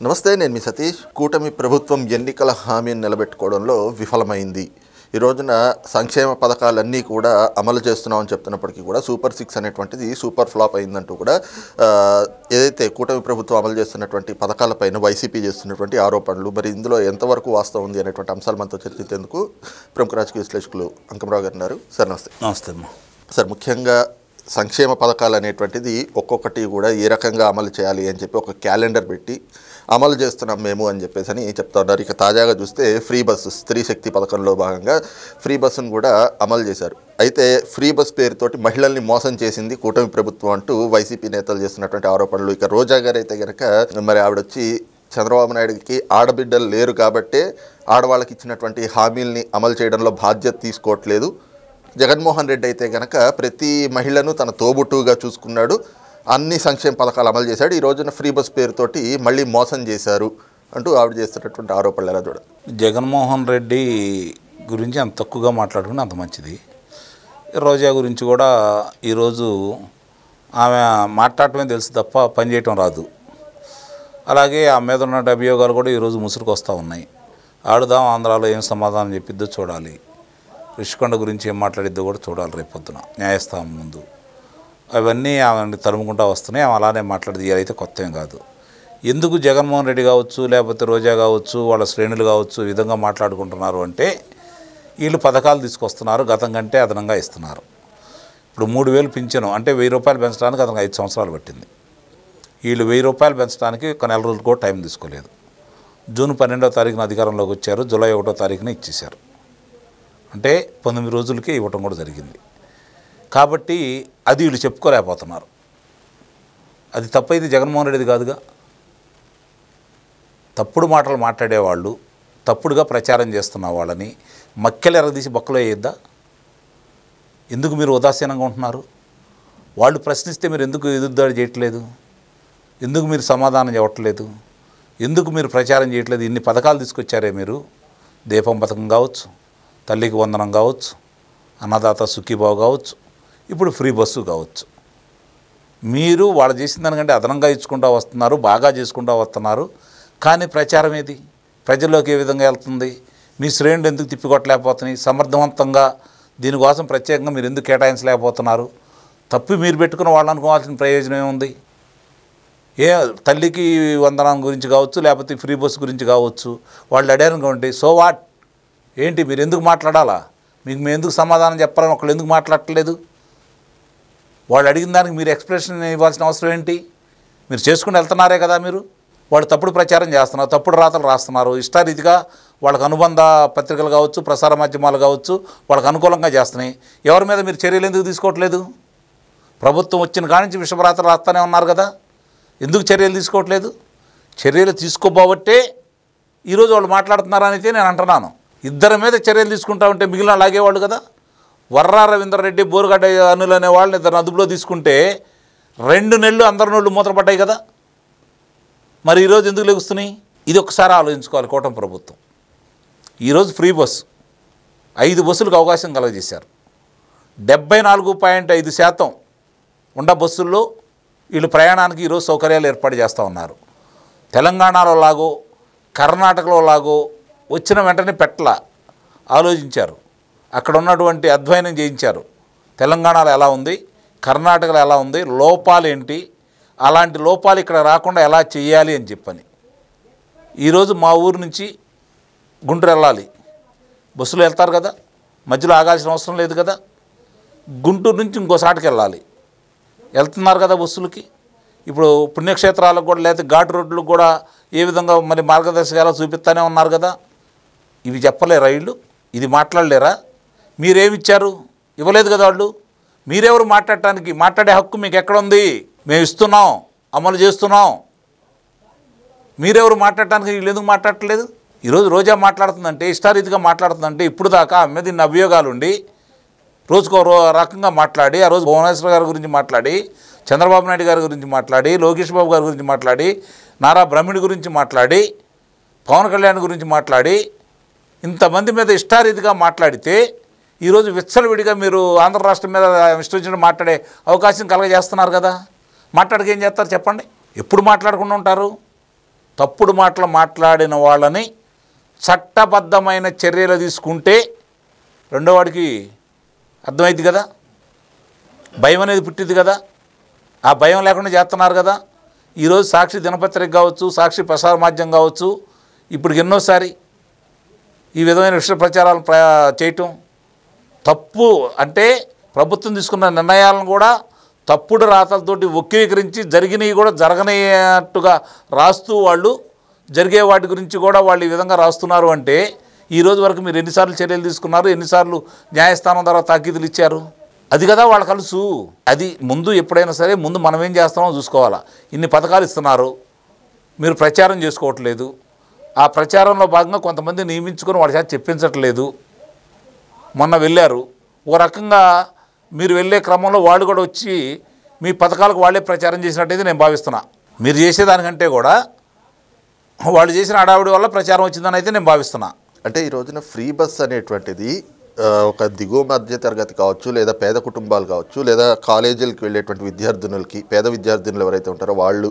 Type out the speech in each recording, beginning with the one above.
నమస్తే, నేను మీ సతీష్. కూటమి ప్రభుత్వం ఎన్నికల హామీని నిలబెట్టుకోవడంలో విఫలమైంది. ఈ రోజున సంక్షేమ పథకాలన్నీ కూడా అమలు చేస్తున్నామని చెప్తున్నప్పటికీ కూడా సూపర్ 6 అనేటువంటిది సూపర్ ఫ్లాప్ అయిందంటూ కూడా ఏదైతే కూటమి ప్రభుత్వం అమలు చేస్తున్నటువంటి పథకాలపైన వైసీపీ చేస్తున్నటువంటి ఆరోపణలు, మరి ఇందులో ఎంతవరకు వాస్తవం ఉంది అనేటువంటి అంశాలు మనతో చర్చించేందుకు ప్రముఖ రాజకీయ విశ్లేషకులు అంకమరావు గారు ఉన్నారు. సార్ నమస్తే. నమస్తే అమ్మా. సార్, ముఖ్యంగా సంక్షేమ పథకాలు అనేటువంటిది ఒక్కొక్కటి కూడా ఏ రకంగా అమలు చేయాలి అని చెప్పి ఒక క్యాలెండర్ పెట్టి అమలు చేస్తున్నాం మేము అని చెప్పేసి చెప్తా ఉన్నారు. ఇక తాజాగా చూస్తే ఫ్రీ బస్సు, స్త్రీ శక్తి పథకంలో భాగంగా ఫ్రీ బస్సును కూడా అమలు చేశారు. అయితే ఫ్రీ బస్ పేరుతోటి మహిళల్ని మోసం చేసింది కూటమి ప్రభుత్వం అంటూ వైసీపీ నేతలు చేస్తున్నటువంటి ఆరోపణలు. ఇక రోజా గారు అయితే కనుక మరి ఆవిడొచ్చి చంద్రబాబు నాయుడుకి ఆడబిడ్డలు లేరు కాబట్టే ఆడవాళ్ళకి ఇచ్చినటువంటి హామీల్ని అమలు చేయడంలో బాధ్యత తీసుకోవట్లేదు, జగన్మోహన్ రెడ్డి అయితే కనుక ప్రతి మహిళను తన తోబుట్టుగా చూసుకున్నాడు, అన్ని సంక్షేమ పథకాలు అమలు చేశాడు, ఈ రోజున ఫ్రీ బస్ పేరుతోటి మళ్ళీ మోసం చేశారు అంటూ ఆవిడ చేస్తున్నటువంటి ఆరోపణలు ఎలా చూడాలి? జగన్మోహన్ రెడ్డి గురించి అంత తక్కువగా మాట్లాడుకుని అంత మంచిది. రోజా గురించి కూడా ఈరోజు ఆమె మాట్లాడటమే తెలుసు తప్ప పనిచేయటం రాదు. అలాగే ఆ మీద ఉన్న అభియోగాలు కూడా ఈరోజు ముసురుకు వస్తూ ఉన్నాయి. ఆడుదాం ఆంధ్రాలో ఏం సమాధానం చెప్పిద్దో చూడాలి. రిషికొండ గురించి ఏం మాట్లాడిద్దో కూడా చూడాలి రేపు పొద్దున న్యాయస్థానం ముందు. అవన్నీ ఆమె తరుముకుంటూ వస్తున్నాయి. ఆమె అలానే మాట్లాడేది అయితే కొత్త ఏం కాదు. ఎందుకు జగన్మోహన్ రెడ్డి కావచ్చు, లేకపోతే రోజా కావచ్చు, వాళ్ళ శ్రేణులు కావచ్చు ఈ విధంగా మాట్లాడుకుంటున్నారు అంటే, వీళ్ళు పథకాలు తీసుకొస్తున్నారు, గతం కంటే అదనంగా ఇస్తున్నారు. ఇప్పుడు 3,000 పింఛను అంటే 1,000 రూపాయలు పెంచడానికి అతనికి 5 సంవత్సరాలు పట్టింది. వీళ్ళు 1,000 రూపాయలు పెంచడానికి ఒక నెల రోజులు కూడా టైం తీసుకోలేదు. జూన్ 12వ తారీఖున అధికారంలోకి వచ్చారు, జూలై 1వ తారీఖున ఇచ్చేశారు. అంటే 19 రోజులకే ఇవ్వటం కూడా జరిగింది. కాబట్టి అది వీళ్ళు చెప్పుకోలేకపోతున్నారు. అది తప్పైతే జగన్మోహన్ రెడ్డిది కాదుగా. తప్పుడు మాటలు మాట్లాడేవాళ్ళు, తప్పుడుగా ప్రచారం చేస్తున్న వాళ్ళని మక్కెలు ఎరగదీసి బొక్కలో వేయద్దా? ఎందుకు మీరు ఉదాసీనంగా ఉంటున్నారు? వాళ్ళు ప్రశ్నిస్తే మీరు ఎందుకు ఎదురుదాడి చేయట్లేదు? ఎందుకు మీరు సమాధానం చెప్పట్లేదు? ఎందుకు మీరు ప్రచారం చేయట్లేదు? ఇన్ని పథకాలు తీసుకొచ్చారే మీరు. దీపం పథకం కావచ్చు, తల్లికి వందనం కావచ్చు, అన్నదాత సుఖీభావ కావచ్చు, ఇప్పుడు ఫ్రీ బస్సు కావచ్చు. మీరు వాళ్ళు చేసిన దానికంటే అదనంగా ఇచ్చుకుంటూ వస్తున్నారు, బాగా చేసుకుంటూ వస్తున్నారు. కానీ ప్రచారం ఏది? ప్రజల్లోకి ఏ విధంగా వెళ్తుంది? మీ శ్రేణులు ఎందుకు తిప్పికొట్టలేకపోతున్నాయి? సమర్థవంతంగా దీనికోసం ప్రత్యేకంగా మీరు ఎందుకు కేటాయించలేకపోతున్నారు? తప్పి మీరు పెట్టుకున్న వాళ్ళు అనుకోవాల్సిన ప్రయోజనం ఏముంది? ఏ తల్లికి వందనం గురించి కావచ్చు, లేకపోతే ఫ్రీ బస్సు గురించి కావచ్చు, వాళ్ళు అడారనుకోండి, సో వాట్? ఏంటి మీరు ఎందుకు మాట్లాడాలా? మేము ఎందుకు సమాధానం చెప్పాలని ఒకళ్ళు ఎందుకు మాట్లాడట్లేదు? వాళ్ళు అడిగిన దానికి మీరు ఎక్స్ప్రెషన్ ఇవ్వాల్సిన అవసరం ఏంటి? మీరు చేసుకుని వెళ్తున్నారే కదా. మీరు వాళ్ళు తప్పుడు ప్రచారం చేస్తున్నారు, తప్పుడు రాతలు రాస్తున్నారు, ఇష్టారీతిగా వాళ్ళకు అనుబంధ పత్రికలు కావచ్చు, ప్రసార మాధ్యమాలు కావచ్చు వాళ్ళకు అనుకూలంగా చేస్తున్నాయి. ఎవరి మీద మీరు చర్యలు ఎందుకు తీసుకోవట్లేదు? ప్రభుత్వం వచ్చిన కాడి నుంచి విషపరాతలు రాస్తూనే ఉన్నారు కదా. ఎందుకు చర్యలు తీసుకోవట్లేదు? చర్యలు తీసుకోబోబట్టే ఈరోజు వాళ్ళు మాట్లాడుతున్నారనైతే నేను అంటున్నాను. ఇద్దరి మీద చర్యలు తీసుకుంటా ఉంటే మిగిలిన లాగేవాళ్ళు కదా. వర్రా రవీంద్రరెడ్డి, బోరుగడ్డ అనిల్ అనే వాళ్ళని ఇద్దరు అదుపులో తీసుకుంటే 2 నెలలు అందరి నోళ్ళు మూతపడ్డాయి కదా. మరి ఈరోజు ఎందుకు లెగుస్తున్నాయి? ఇది ఒకసారి ఆలోచించుకోవాలి కూటమి ప్రభుత్వం. ఈరోజు ఫ్రీ బస్సు 5 బస్సులకు అవకాశం కలగజేశారు. 74.5% ఉన్న బస్సుల్లో వీళ్ళు ప్రయాణానికి ఈరోజు సౌకర్యాలు ఏర్పాటు చేస్తూ ఉన్నారు. తెలంగాణలో లాగో కర్ణాటకలో లాగో వచ్చిన వెంటనే ఆలోచించారు. అక్కడ ఉన్నటువంటి అధ్యయనం చేయించారు. తెలంగాణలో ఎలా ఉంది, కర్ణాటకలో ఎలా ఉంది, లోపాలు ఏంటి, అలాంటి లోపాలు ఇక్కడ రాకుండా ఎలా చేయాలి అని చెప్పని. ఈరోజు మా ఊరు నుంచి గుంటూరు వెళ్ళాలి, బస్సులో వెళ్తారు కదా, మధ్యలో ఆగాల్సిన అవసరం లేదు కదా. గుంటూరు నుంచి ఇంకోసాటికి వెళ్ళాలి, వెళ్తున్నారు కదా బస్సులకి. ఇప్పుడు పుణ్యక్షేత్రాలకు కూడా లేకపోతే ఘాటు రోడ్లకు కూడా ఏ విధంగా మరి మార్గదర్శకాలు చూపిస్తూనే ఉన్నారు కదా. ఇవి చెప్పలేరా వీళ్ళు? ఇది మాట్లాడలేరా? మీరేమిచ్చారు? ఇవ్వలేదు కదా వాళ్ళు. మీరెవరు మాట్లాడటానికి? మాట్లాడే హక్కు మీకు ఎక్కడుంది? మేము ఇస్తున్నాం, అమలు చేస్తున్నాం. మీరెవరు మాట్లాడటానికి? వీళ్ళు ఎందుకు మాట్లాడట్లేదు? ఈరోజు రోజా మాట్లాడుతుందంటే, ఇష్టారీతిగా మాట్లాడుతుందంటే, ఇప్పుడు దాకా ఆమె మీద ఇన్ని అభియోగాలు ఉండి రోజుకో రకంగా మాట్లాడి, ఆ రోజు భువనేశ్వర్ గారి గురించి మాట్లాడి, చంద్రబాబు నాయుడు గారి గురించి మాట్లాడి, లోకేష్ బాబు గారి గురించి మాట్లాడి, నారా బ్రహ్మణి గురించి మాట్లాడి, పవన్ కళ్యాణ్ గురించి మాట్లాడి, ఇంతమంది మీద ఇష్టారీతిగా మాట్లాడితే ఈరోజు విచ్చలవిడిగా మీరు ఆంధ్ర రాష్ట్రం మీద ఇష్టం మాట్లాడే అవకాశం కలగజేస్తున్నారు కదా. మాట్లాడకేం చేస్తారు చెప్పండి? ఎప్పుడు మాట్లాడకుండా ఉంటారు? తప్పుడు మాటలు మాట్లాడిన వాళ్ళని చట్టబద్ధమైన చర్యలు తీసుకుంటే రెండో వాడికి అర్థమైంది కదా, భయం అనేది పుట్టింది కదా, ఆ భయం లేకుండా చేస్తున్నారు కదా. ఈరోజు సాక్షి దినపత్రిక కావచ్చు, సాక్షి ప్రసార మాధ్యమం కావచ్చు, ఇప్పుడు ఎన్నోసారి ఈ విధమైన విషయ ప్రచారాలు చేయటం తప్పు. అంటే ప్రభుత్వం తీసుకున్న నిర్ణయాలను కూడా తప్పుడు రాతలతోటి వక్రీకరించి జరిగినవి కూడా జరగనట్టుగా రాస్తూ వాళ్ళు జరిగే వాటి గురించి కూడా వాళ్ళు ఈ విధంగా రాస్తున్నారు. అంటే ఈరోజు వరకు మీరు ఎన్నిసార్లు చర్యలు తీసుకున్నారు, ఎన్నిసార్లు న్యాయస్థానం ద్వారా తాకీదులు ఇచ్చారు? అది కదా వాళ్ళ కలుసు. అది ముందు ఎప్పుడైనా సరే ముందు మనం ఏం చేస్తామో చూసుకోవాలా. ఇన్ని పథకాలు ఇస్తున్నారు, మీరు ప్రచారం చేసుకోవట్లేదు, ఆ ప్రచారంలో భాగంగా కొంతమంది నియమించుకొని వాళ్ళ చేత చెప్పించట్లేదు. మొన్న వెళ్ళారు, ఓ రకంగా మీరు వెళ్ళే క్రమంలో వాళ్ళు కూడా వచ్చి మీ పథకాలకు వాళ్ళే ప్రచారం చేసినట్టయితే నేను భావిస్తున్నా. మీరు చేసేదానికంటే కూడా వాళ్ళు చేసిన హడావుడి వల్ల ప్రచారం వచ్చిందని అయితే నేను భావిస్తున్నా. అంటే ఈ రోజున ఫ్రీ బస్ అనేటువంటిది ఒక దిగువ మధ్య తరగతి కావచ్చు, లేదా పేద కుటుంబాలు కావచ్చు, లేదా కాలేజీలకు వెళ్ళేటువంటి విద్యార్థినులకి, పేద విద్యార్థినులు ఎవరైతే ఉంటారో వాళ్ళు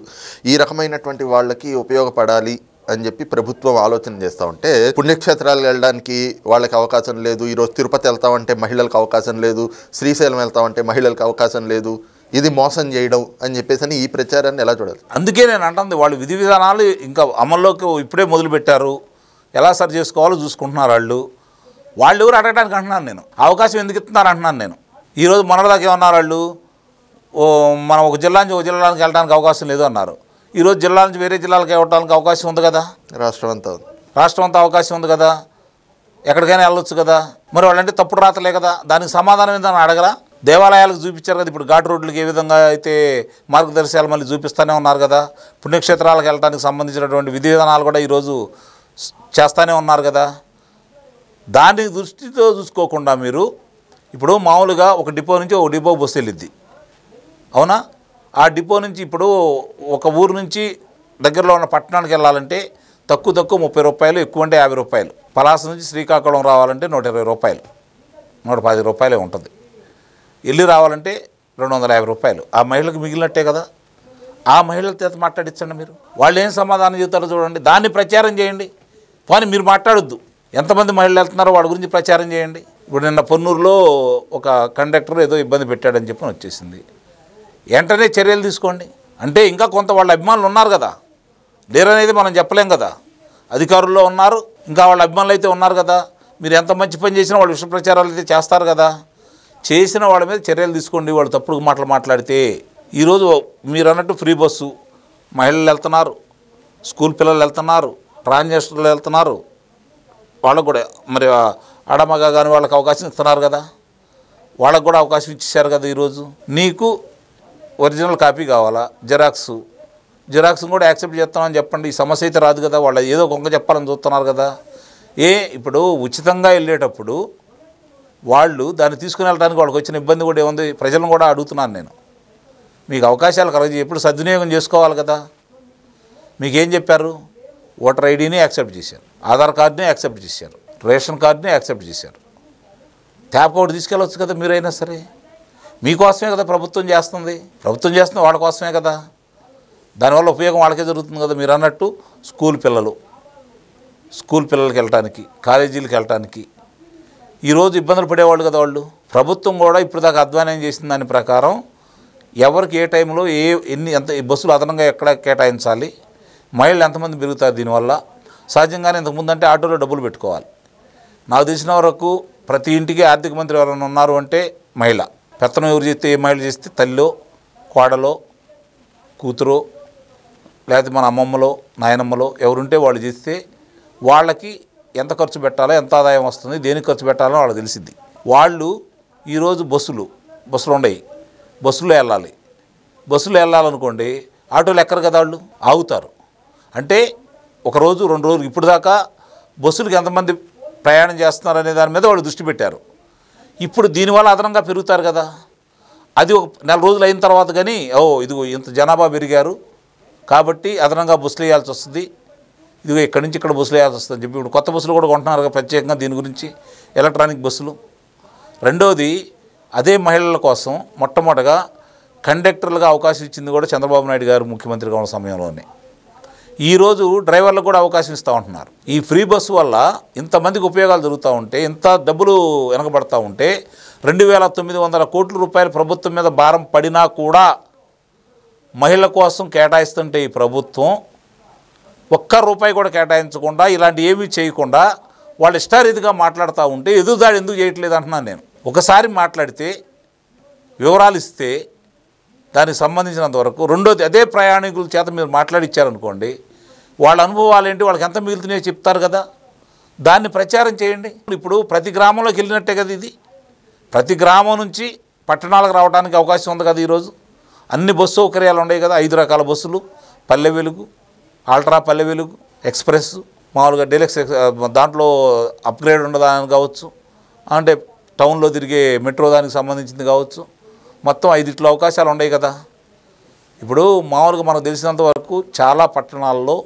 ఈ రకమైనటువంటి వాళ్ళకి ఉపయోగపడాలి అని చెప్పి ప్రభుత్వం ఆలోచన చేస్తూ ఉంటే, పుణ్యక్షేత్రాలకు వెళ్ళడానికి వాళ్ళకి అవకాశం లేదు, ఈరోజు తిరుపతి వెళ్తామంటే మహిళలకు అవకాశం లేదు, శ్రీశైలం వెళ్తామంటే మహిళలకు అవకాశం లేదు, ఇది మోసం చేయడం అని చెప్పేసి అని ఈ ప్రచారాన్ని ఎలా చూడాలి? అందుకే నేను అంటుంది, వాళ్ళు విధి విధానాలు ఇంకా అమల్లోకి ఇప్పుడే మొదలుపెట్టారు, ఎలా సరి చేసుకోవాలో చూసుకుంటున్నారు. వాళ్ళు ఎవరు అడగడానికి అంటున్నాను నేను, అవకాశం ఎందుకు ఇస్తున్నారు అంటున్నాను నేను. ఈరోజు మొన్నటిదాకా ఏమన్నారు వాళ్ళు, మనం ఒక జిల్లా నుంచి ఒక జిల్లానికి వెళ్ళడానికి అవకాశం లేదు అన్నారు. ఈరోజు జిల్లా నుంచి వేరే జిల్లాలకు వెళ్ళడానికి అవకాశం ఉంది కదా, రాష్ట్రం అంతా అవకాశం ఉంది కదా, ఎక్కడికైనా వెళ్ళొచ్చు కదా. మరి వాళ్ళంటే తప్పుడు రాతలే కదా, దానికి సమాధానం ఏందని అడగరా? దేవాలయాలకు చూపించారు కదా, ఇప్పుడు ఘాట్ రోడ్లకి ఏ విధంగా అయితే మార్గదర్శకాలు మళ్ళీ చూపిస్తూనే ఉన్నారు కదా, పుణ్యక్షేత్రాలకు వెళ్ళడానికి సంబంధించినటువంటి విధి విధానాలు కూడా ఈరోజు చేస్తూనే ఉన్నారు కదా. దాన్ని దృష్టితో చూసుకోకుండా మీరు ఇప్పుడు మామూలుగా ఒక డిపో నుంచి ఒక డిపో బస్సు వెళ్ళిద్ది, అవునా? ఆ డిపో నుంచి ఇప్పుడు ఒక ఊరు నుంచి దగ్గరలో ఉన్న పట్టణానికి వెళ్ళాలంటే తక్కువ 30 రూపాయలు, ఎక్కువ అంటే 50 రూపాయలు. పలాస నుంచి శ్రీకాకుళం రావాలంటే 120 రూపాయలు, 110 రూపాయలే ఉంటుంది. వెళ్ళి రావాలంటే 250 రూపాయలు. ఆ మహిళలకు మిగిలినట్టే కదా. ఆ మహిళల చేత మాట్లాడించండి మీరు, వాళ్ళు ఏం సమాధానం చెబుతారో చూడండి, దాన్ని ప్రచారం చేయండి. కానీ మీరు మాట్లాడొద్దు, ఎంతమంది మహిళలు వెళ్తున్నారో వాళ్ళ గురించి ప్రచారం చేయండి. ఇప్పుడు నిన్న పొన్నూరులో ఒక కండక్టర్ ఏదో ఇబ్బంది పెట్టాడని చెప్పి వచ్చేసింది, వెంటనే చర్యలు తీసుకోండి. అంటే ఇంకా కొంత వాళ్ళ అభిమానులు ఉన్నారు కదా, లేరనేది మనం చెప్పలేం కదా. అధికారుల్లో ఉన్నారు, ఇంకా వాళ్ళ అభిమానులు అయితే ఉన్నారు కదా. మీరు ఎంత మంచి పని చేసినా వాళ్ళు విషయ ప్రచారాలు అయితే చేస్తారు కదా. చేసిన వాళ్ళ మీద చర్యలు తీసుకోండి, వాళ్ళు తప్పుడు మాటలు మాట్లాడితే. ఈరోజు మీరు అన్నట్టు ఫ్రీ బస్సు, మహిళలు వెళ్తున్నారు, స్కూల్ పిల్లలు వెళ్తున్నారు, ట్రాన్స్జెండర్లు వెళ్తున్నారు, వాళ్ళకు కూడా మరి ఆడమగ కానీ వాళ్ళకి అవకాశం ఇస్తున్నారు కదా, వాళ్ళకు కూడా అవకాశం ఇచ్చేసారు కదా. ఈరోజు నీకు ఒరిజినల్ కాపీ కావాలా, జిరాక్స్ కూడా యాక్సెప్ట్ చేస్తామని చెప్పండి, ఈ సమస్య అయితే రాదు కదా. వాళ్ళు ఏదో కొంక చెప్పాలని చూస్తున్నారు కదా. ఇప్పుడు ఉచితంగా వెళ్ళేటప్పుడు వాళ్ళు దాన్ని తీసుకుని వెళ్ళడానికి వాళ్ళకి వచ్చిన ఇబ్బంది కూడా ఏముంది? ప్రజలను కూడా అడుగుతున్నాను నేను, మీకు అవకాశాలు కలగజేసి ఎప్పుడు సద్వినియోగం చేసుకోవాలి కదా. మీకేం చెప్పారు? ఓటర్ ఐడిని యాక్సెప్ట్ చేశారు, ఆధార్ కార్డుని యాక్సెప్ట్ చేశారు, రేషన్ కార్డుని యాక్సెప్ట్ చేశారు. ట్యాప్ ఒకటి తీసుకెళ్ళవచ్చు కదా మీరైనా సరే. మీకోసమే కదా ప్రభుత్వం చేస్తుంది వాళ్ళ కోసమే కదా. దానివల్ల ఉపయోగం వాళ్ళకే జరుగుతుంది కదా. మీరు అన్నట్టు స్కూల్ పిల్లలకి వెళ్ళటానికి, కాలేజీలకు వెళ్ళటానికి ఈరోజు ఇబ్బందులు పడేవాళ్ళు కదా వాళ్ళు. ప్రభుత్వం కూడా ఇప్పుడు దాకా అధ్వానం చేసిన దాని ప్రకారం ఎవరికి ఏ టైంలో ఎంత బస్సులు అదనంగా ఎక్కడ కేటాయించాలి, మహిళలు ఎంతమంది పెరుగుతారు దీనివల్ల. సహజంగానే ఇంతకుముందు అంటే ఆటోలో డబ్బులు పెట్టుకోవాలి. నాకు తెలిసిన వరకు ప్రతి ఇంటికి ఆర్థిక మంత్రి ఎవరైనా ఉన్నారు అంటే మహిళ. పెత్తనం ఎవరు చేస్తే, ఏ మహిళ చేస్తే, తల్లిలో, కోడలో, కూతురో, లేకపోతే మన అమ్మమ్మలో, నాయనమ్మలో ఎవరుంటే వాళ్ళు చేస్తే వాళ్ళకి ఎంత ఖర్చు పెట్టాలో, ఎంత ఆదాయం వస్తుంది, దేనికి ఖర్చు పెట్టాలో వాళ్ళకి తెలిసిద్ది. వాళ్ళు ఈరోజు బస్సులు ఉండయి, బస్సులో వెళ్ళాలనుకోండి, ఆటోలు ఎక్కరు కదా, వాళ్ళు ఆగుతారు. అంటే ఒకరోజు 2 రోజులు ఇప్పుడు దాకా బస్సులకు ఎంతమంది ప్రయాణం చేస్తున్నారు అనే దాని మీద వాళ్ళు దృష్టి పెట్టారు. ఇప్పుడు దీనివల్ల అదనంగా పెరుగుతారు కదా. అది ఒక 4 రోజులు అయిన తర్వాత కానీ ఇదిగో ఇంత జనాభా పెరిగారు కాబట్టి అదనంగా బస్సులు వేయాల్సి వస్తుంది, ఇదిగో ఇక్కడి నుంచి ఇక్కడ బస్సులు వేయాల్సి వస్తుంది అని చెప్పి ఇప్పుడు కొత్త బస్సులు కూడా కొంటున్నారు కదా ప్రత్యేకంగా దీని గురించి, ఎలక్ట్రానిక్ బస్సులు. రెండోది, అదే మహిళల కోసం మొట్టమొదటగా కండక్టర్లుగా అవకాశం ఇచ్చింది కూడా చంద్రబాబు నాయుడు గారు ముఖ్యమంత్రిగా ఉన్న సమయంలోనే. ఈరోజు డ్రైవర్లకు కూడా అవకాశం ఇస్తూ ఉంటున్నారు. ఈ ఫ్రీ బస్సు వల్ల ఇంతమందికి ఉపయోగాలు జరుగుతూ ఉంటే, ఇంత డబ్బులు వెనకబడతా ఉంటే 2,900 కోట్ల రూపాయలు ప్రభుత్వం మీద భారం పడినా కూడా మహిళల కోసం కేటాయిస్తుంటే ఈ ప్రభుత్వం ₹1 కూడా కేటాయించకుండా, ఇలాంటి ఏమీ చేయకుండా వాళ్ళు ఇష్టారీతిగా మాట్లాడుతూ ఉంటే ఎదురుదాడి ఎందుకు చేయట్లేదు అంటున్నాను నేను. ఒకసారి మాట్లాడితే వివరాలు ఇస్తే దానికి సంబంధించినంత వరకు, రెండోది అదే ప్రయాణికుల చేత మీరు మాట్లాడిచ్చారనుకోండి, వాళ్ళ అనుభవాలు ఏంటి, వాళ్ళకి ఎంత మిగులుతున్నాయో చెప్తారు కదా, దాన్ని ప్రచారం చేయండి. ఇప్పుడు ప్రతి గ్రామంలోకి వెళ్ళినట్టే కదా ఇది. ప్రతి గ్రామం నుంచి పట్టణాలకు రావడానికి అవకాశం ఉంది కదా. ఈరోజు అన్ని బస్సు సౌకర్యాలు ఉన్నాయి కదా. 5 రకాల బస్సులు, పల్లె వెలుగు, అల్ట్రా పల్లె వెలుగు, ఎక్స్ప్రెస్, మామూలుగా డీలక్స్, దాంట్లో అప్గ్రేడ్ ఉండదాని కావచ్చు, అంటే టౌన్లో తిరిగే మెట్రో దానికి సంబంధించింది కావచ్చు, మొత్తం 5 అవకాశాలు ఉన్నాయి కదా. ఇప్పుడు మామూలుగా మనకు తెలిసినంత వరకు చాలా పట్టణాల్లో,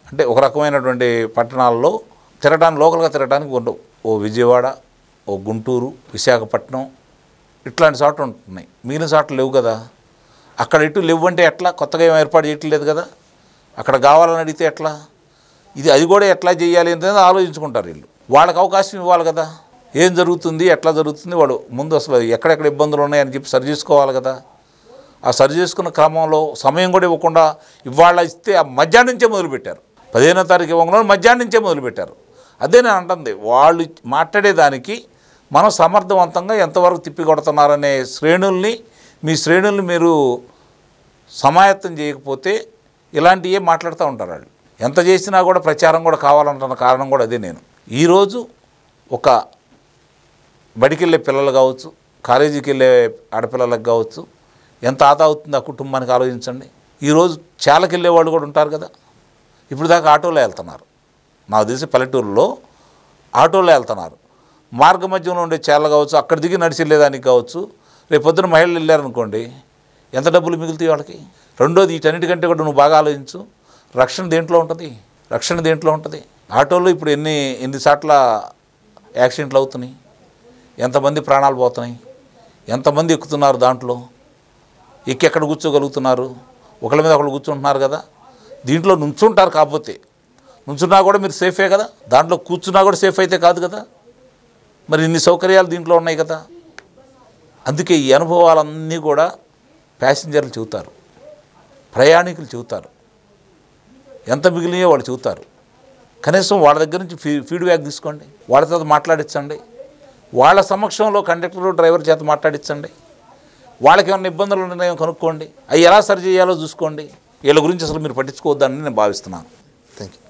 అంటే ఒక రకమైనటువంటి పట్టణాల్లో తిరగడానికి, లోకల్గా తిరగడానికి ఉండవు. ఓ విజయవాడ, ఓ గుంటూరు, విశాఖపట్నం ఇట్లాంటి చోట్ల ఉంటున్నాయి. మిగిలిన చోట్ల లేవు కదా. అక్కడ ఇటు లేవు అంటే ఎట్లా? కొత్తగా ఏం ఏర్పాటు చేయట్లేదు కదా. అక్కడ కావాలని అడిగితే ఎట్లా? అది కూడా ఎట్లా చేయాలి అనేది ఆలోచించుకుంటారు వీళ్ళు. వాళ్ళకి అవకాశం ఇవ్వాలి కదా. ఏం జరుగుతుంది, ఎట్లా జరుగుతుంది, వాడు ముందు అసలు ఎక్కడెక్కడ ఇబ్బందులు ఉన్నాయని చెప్పి సరి చేసుకోవాలి కదా. ఆ సరి చేసుకున్న క్రమంలో సమయం కూడా ఇవ్వకుండా ఇవాళ ఇస్తే ఆ మధ్యాహ్నం నుంచే మొదలుపెట్టారు. 15వ తారీఖు ఇవ్వకుండా మధ్యాహ్నం నుంచే మొదలుపెట్టారు. అదే నేను అంటుంది, వాళ్ళు మాట్లాడేదానికి మనం సమర్థవంతంగా ఎంతవరకు తిప్పి కొడుతున్నారనే శ్రేణుల్ని, మీ శ్రేణుల్ని మీరు సమాయత్తం చేయకపోతే ఇలాంటివే మాట్లాడుతూ ఉంటారు వాళ్ళు. ఎంత చేసినా కూడా ప్రచారం కూడా కావాలంటున్న కారణం కూడా అదే. నేను ఈరోజు ఒక బడికి వెళ్ళే పిల్లలు కావచ్చు, కాలేజీకి వెళ్ళే ఆడపిల్లలకు కావచ్చు, ఎంత ఆదా అవుతుంది ఆ కుటుంబానికి ఆలోచించండి. ఈరోజు చాలకి వెళ్ళే వాళ్ళు కూడా ఉంటారు కదా. ఇప్పుడు దాకా ఆటోలో వెళ్తున్నారు. నాకు తెలిసి పల్లెటూరులో ఆటోలో వెళ్తున్నారు. మార్గ మధ్యంలో ఉండే చాలా కావచ్చు, అక్కడ దిగి నడిచి వెళ్ళేదానికి కావచ్చు. రేపు పొద్దున మహిళలు వెళ్ళారనుకోండి, ఎంత డబ్బులు మిగులుతాయి వాళ్ళకి. రెండోది, వీటన్నిటికంటే కూడా నువ్వు బాగా ఆలోచించు, రక్షణ దేంట్లో ఉంటుంది. ఆటోలో ఇప్పుడు ఎన్ని సార్ల యాక్సిడెంట్లు అవుతున్నాయి, ఎంతమంది ప్రాణాలు పోతున్నాయి, ఎంతమంది ఎక్కుతున్నారు, దాంట్లో ఎక్కి ఎక్కడ కూర్చోగలుగుతున్నారు, ఒకళ్ళ మీద ఒకళ్ళు కూర్చుంటున్నారు కదా. దీంట్లో నుంచుంటారు, కాకపోతే నుంచున్నా కూడా మీరు సేఫే కదా. దాంట్లో కూర్చున్నా కూడా సేఫ్ అయితే కాదు కదా. మరి ఇన్ని సౌకర్యాలు దీంట్లో ఉన్నాయి కదా. అందుకే ఈ అనుభవాలన్నీ కూడా ప్యాసింజర్లు చెబుతారు, ప్రయాణికులు చెబుతారు, ఎంత మిగిలినాయో వాళ్ళు చెబుతారు. కనీసం వాళ్ళ దగ్గర నుంచి ఫీడ్బ్యాక్ తీసుకోండి, వాళ్ళతో మాట్లాడించండి. వాళ్ళ సమక్షంలో కండక్టర్ డ్రైవర్ చేత మాట్లాడించండి. వాళ్ళకి ఏమైనా ఇబ్బందులు ఉన్నాయో కనుక్కోండి, అవి ఎలా సరి చేయాలో చూసుకోండి. వీళ్ళ గురించి అసలు మీరు పట్టించుకోవద్దని నేను భావిస్తున్నాను. Thank you.